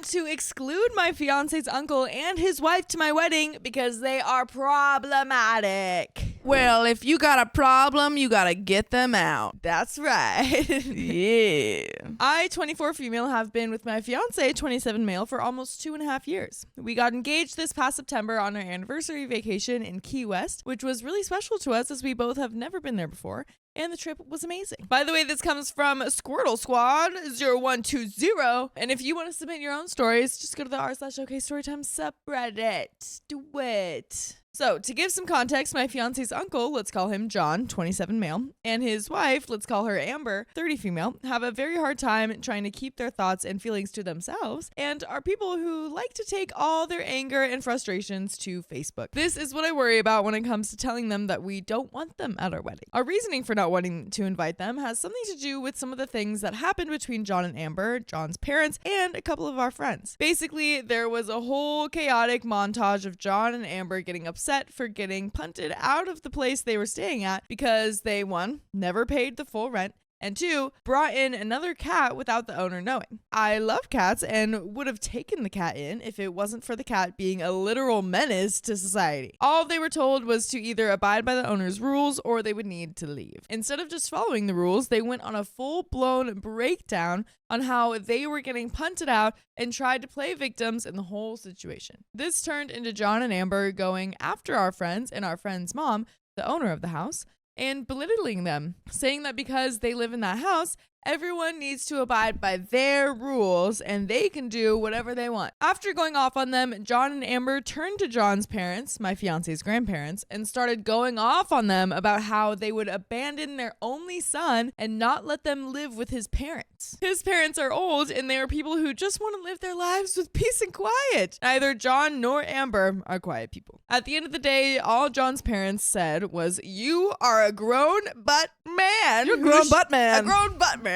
want to exclude my fiance's uncle and his wife to my wedding because they are problematic. Well, if you got a problem, you gotta get them out. That's right. Yeah. I, 24 female, have been with my fiance, 27 male, for almost 2.5 years. We got engaged this past September on our anniversary vacation in Key West, which was really special to us as we both have never been there before. And the trip was amazing. By the way, this comes from Squirtle Squad 0120. And if you want to submit your own stories, just go to the r/OK Storytime subreddit. Do it. So, to give some context, my fiance's uncle, let's call him John, 27 male, and his wife, let's call her Amber, 30 female, have a very hard time trying to keep their thoughts and feelings to themselves, and are people who like to take all their anger and frustrations to Facebook. This is what I worry about when it comes to telling them that we don't want them at our wedding. Our reasoning for not wanting to invite them has something to do with some of the things that happened between John and Amber, John's parents, and a couple of our friends. Basically, there was a whole chaotic montage of John and Amber getting upset for getting punted out of the place they were staying at because they, 1, never paid the full rent, and 2, brought in another cat without the owner knowing. I love cats and would have taken the cat in if it wasn't for the cat being a literal menace to society. All they were told was to either abide by the owner's rules or they would need to leave. Instead of just following the rules, they went on a full-blown breakdown on how they were getting punted out and tried to play victims in the whole situation. This turned into John and Amber going after our friends and our friend's mom, the owner of the house, and belittling them, saying that because they live in that house, everyone needs to abide by their rules and they can do whatever they want. After going off on them, John and Amber turned to John's parents, my fiance's grandparents, and started going off on them about how they would abandon their only son and not let them live with his parents. His parents are old and they are people who just want to live their lives with peace and quiet. Neither John nor Amber are quiet people. At the end of the day, all John's parents said was, "You are a grown butt man." You're a grown butt man. A grown butt man.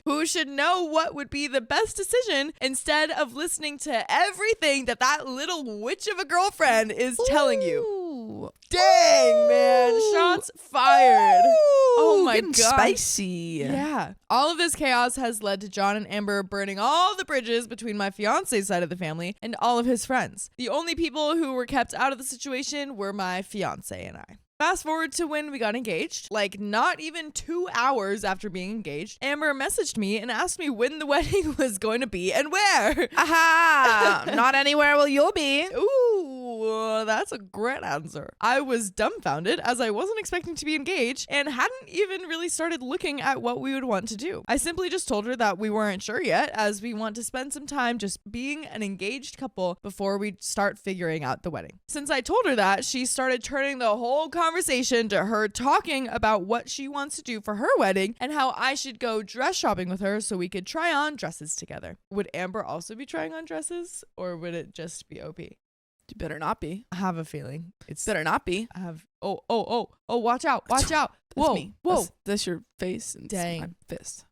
Who should know what would be the best decision instead of listening to everything that little witch of a girlfriend is telling you. Dang, man. Shots fired. Oh my god. Spicy. Yeah. All of this chaos has led to John and Amber burning all the bridges between my fiance's side of the family and all of his friends. The only people who were kept out of the situation were my fiance and I. Fast forward to when we got engaged, like not even 2 hours after being engaged, Amber messaged me and asked me when the wedding was going to be and where. Aha! Not anywhere will you be. Ooh, that's a great answer. I was dumbfounded as I wasn't expecting to be engaged and hadn't even really started looking at what we would want to do. I simply just told her that we weren't sure yet as we want to spend some time just being an engaged couple before we start figuring out the wedding. Since I told her that, she started turning the whole conversation to her talking about what she wants to do for her wedding and how I should go dress shopping with her so we could try on dresses together. Would Amber also be trying on dresses or would it just be OP? You better not be. I have a feeling it's Better not be. I have watch out. That's Whoa. me. Whoa. That's your face and Dang. my fist.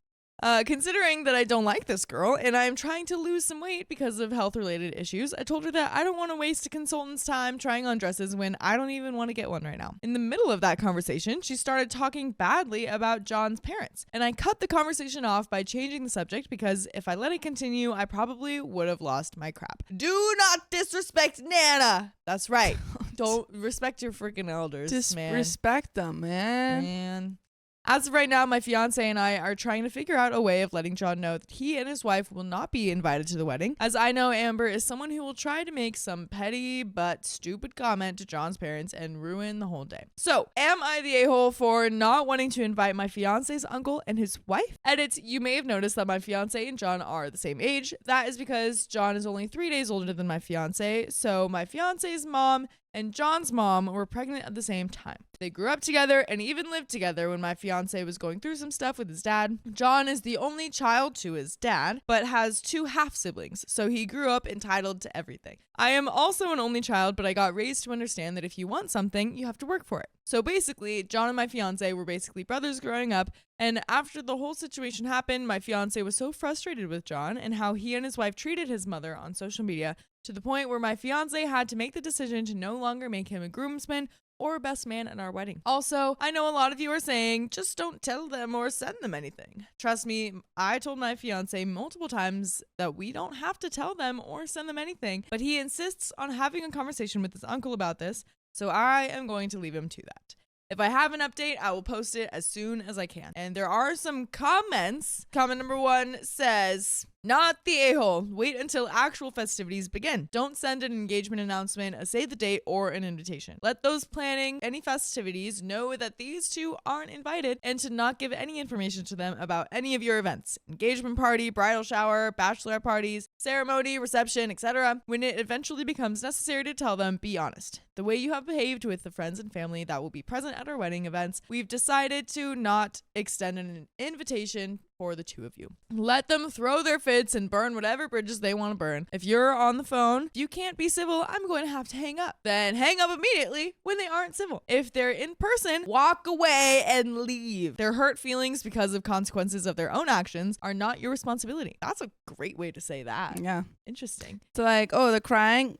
Considering that I don't like this girl and I am trying to lose some weight because of health-related issues, I told her that I don't want to waste a consultant's time trying on dresses when I don't even want to get one right now. In the middle of that conversation, she started talking badly about John's parents, and I cut the conversation off by changing the subject because if I let it continue, I probably would have lost my crap. Do not disrespect Nana! That's right. Don't respect your freaking elders, man. Respect them, man. As of right now, my fiance and I are trying to figure out a way of letting John know that he and his wife will not be invited to the wedding, as I know Amber is someone who will try to make some petty but stupid comment to John's parents and ruin the whole day. So, am I the a-hole for not wanting to invite my fiance's uncle and his wife? Edit, you may have noticed that my fiance and John are the same age. That is because John is only 3 days older than my fiance, so my fiance's mom and John's mom were pregnant at the same time. They grew up together and even lived together when my fiance was going through some stuff with his dad. John is the only child to his dad, but has 2 half-siblings, so he grew up entitled to everything. I am also an only child, but I got raised to understand that if you want something, you have to work for it. So basically, John and my fiance were basically brothers growing up, and after the whole situation happened, my fiance was so frustrated with John and how he and his wife treated his mother on social media to the point where my fiance had to make the decision to no longer make him a groomsman or best man at our wedding. Also, I know a lot of you are saying, just don't tell them or send them anything. Trust me, I told my fiance multiple times that we don't have to tell them or send them anything, but he insists on having a conversation with his uncle about this, so I am going to leave him to that. If I have an update, I will post it as soon as I can. And there are some comments. Comment number 1 says, not the a-hole. Wait until actual festivities begin. Don't send an engagement announcement, a save the date, or an invitation. Let those planning any festivities know that these two aren't invited and to not give any information to them about any of your events. Engagement party, bridal shower, bachelorette parties, ceremony, reception, etc. When it eventually becomes necessary to tell them, be honest. The way you have behaved with the friends and family that will be present at our wedding events, we've decided to not extend an invitation for the two of you. Let them throw their fits and burn whatever bridges they want to burn. If you're on the phone, if you can't be civil, I'm going to have to hang up. Then hang up immediately when they aren't civil. If they're in person, walk away and leave. Their hurt feelings because of consequences of their own actions are not your responsibility. That's a great way to say that. Yeah. Interesting. It's like, oh, they're crying.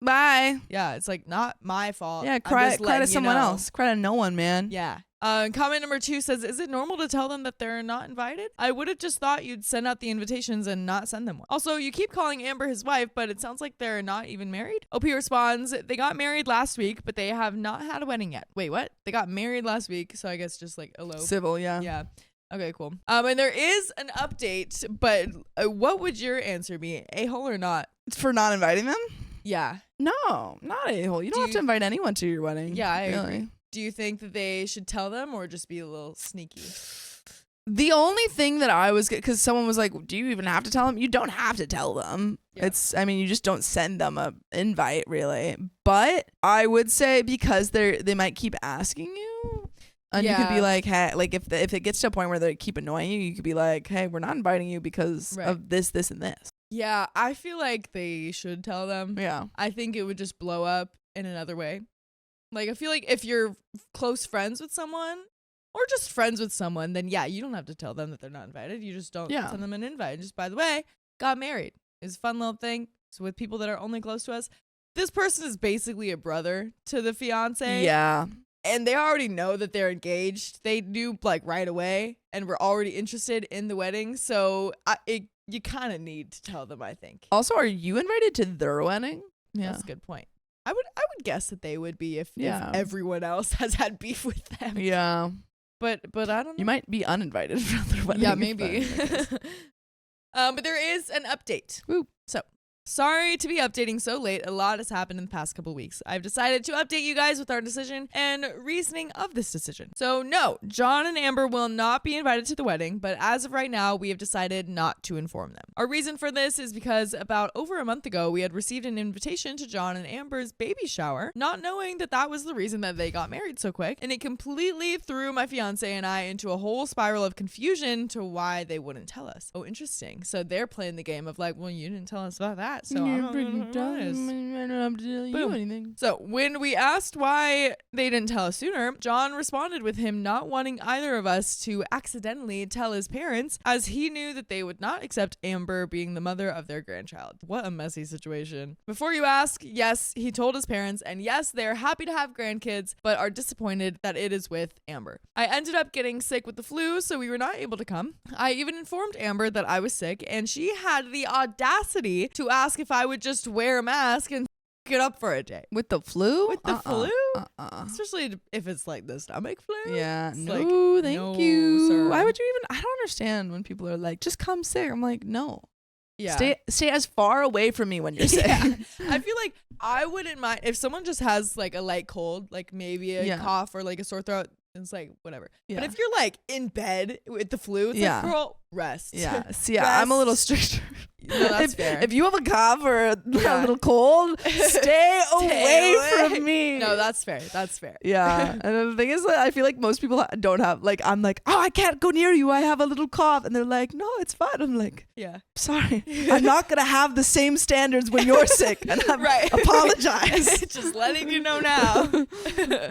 Bye. Yeah, it's like not my fault. Yeah, cry to someone else. Cry to no one, man. Yeah. Comment number 2 says, is it normal to tell them that they're not invited? I would have just thought you'd send out the invitations and not send them one. Also, you keep calling Amber his wife, but it sounds like they're not even married. OP responds, they got married last week, but they have not had a wedding yet. Wait, what? They got married last week, so I guess just like elope. Civil, yeah. Yeah. Okay, cool. And there is an update, but what would your answer be? A-hole or not? For not inviting them? Yeah. No, not a-hole. You don't have to invite anyone to your wedding. Yeah, I agree. Do you think that they should tell them or just be a little sneaky? The only thing that I was, because someone was like, do you even have to tell them? You don't have to tell them. Yeah. You just don't send them an invite, really. But I would say because they might keep asking you. And you could be like, hey, like if it gets to a point where they keep annoying you, you could be like, hey, we're not inviting you because of this, this, and this. Yeah, I feel like they should tell them. Yeah. I think it would just blow up in another way. Like, I feel like if you're close friends with someone or just friends with someone, then yeah, you don't have to tell them that they're not invited. You just don't send them an invite. Just, by the way, got married. It's a fun little thing. So with people that are only close to us, this person is basically a brother to the fiance. Yeah. And they already know that they're engaged. They knew like right away and were already interested in the wedding. So you kind of need to tell them, I think. Also, are you invited to their wedding? Yeah. That's a good point. I would guess that they would be if everyone else has had beef with them. Yeah. But I don't know. You might be uninvited for their wedding. Yeah, maybe. But there is an update. Woo. So, sorry to be updating so late. A lot has happened in the past couple weeks. I've decided to update you guys with our decision and reasoning of this decision. So no, John and Amber will not be invited to the wedding, but as of right now, we have decided not to inform them. Our reason for this is because about over a month ago, we had received an invitation to John and Amber's baby shower, not knowing that that was the reason that they got married so quick, and it completely threw my fiance and I into a whole spiral of confusion to why they wouldn't tell us. Oh, interesting. So they're playing the game of like, well, you didn't tell us about that. So I don't have to tell you anything. So when we asked why they didn't tell us sooner, John responded with him not wanting either of us to accidentally tell his parents, as he knew that they would not accept Amber being the mother of their grandchild. What a messy situation. Before you ask, yes, he told his parents, and yes, they're happy to have grandkids, but are disappointed that it is with Amber. I ended up getting sick with the flu, so we were not able to come. I even informed Amber that I was sick, and she had the audacity to ask if I would just wear a mask and get up for a day. With the flu? With the flu? Especially if it's like the stomach flu. Yeah. It's no, thank you. Sir. Why would you even? I don't understand when people are like, just come sick. I'm like, no. Yeah. Stay as far away from me when you're sick. Yeah. I feel like I wouldn't mind if someone just has like a light cold, like maybe a cough or like a sore throat. It's like, whatever. Yeah. But if you're like in bed with the flu, it's like, girl, rest. Yeah. See, I'm a little stricter. No, that's fair. If you have a cough or a little cold, stay away from me. No, that's fair. That's fair. Yeah. And the thing is, I feel like most people don't have, like, I'm like, oh, I can't go near you. I have a little cough. And they're like, no, it's fine. I'm like, yeah, sorry. I'm not going to have the same standards when you're sick. And I'm apologize. Just letting you know now.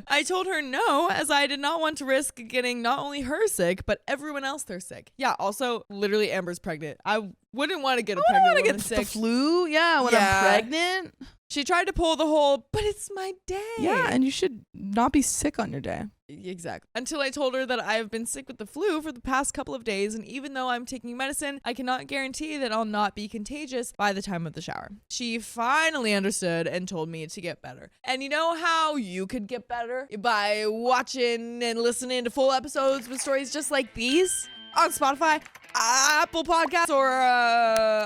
I told her no, as I did not want to risk getting not only her sick, but everyone else they're sick. Yeah. Also, literally, Amber's pregnant. I wouldn't want to get a pregnant woman sick. The flu. Yeah. When I'm pregnant. She tried to pull the whole, but it's my day. Yeah, and you should not be sick on your day. Exactly. Until I told her that I have been sick with the flu for the past couple of days, and even though I'm taking medicine, I cannot guarantee that I'll not be contagious by the time of the shower. She finally understood and told me to get better. And you know how you could get better? By watching and listening to full episodes with stories just like these on Spotify, Apple Podcasts, or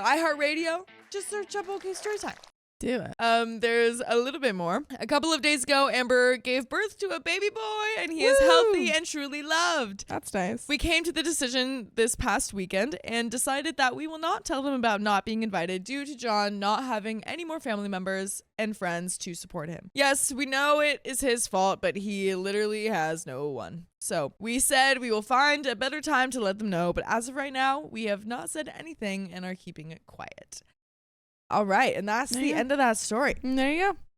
iHeartRadio. Just search up OK Storytime. Do it. There's a little bit more. A couple of days ago, Amber gave birth to a baby boy, and he is healthy and truly loved. That's nice. We came to the decision this past weekend and decided that we will not tell them about not being invited due to John not having any more family members and friends to support him. Yes, we know it is his fault, but he literally has no one. So we said we will find a better time to let them know, but as of right now, we have not said anything and are keeping it quiet. All right, and that's the end of that story. There you go.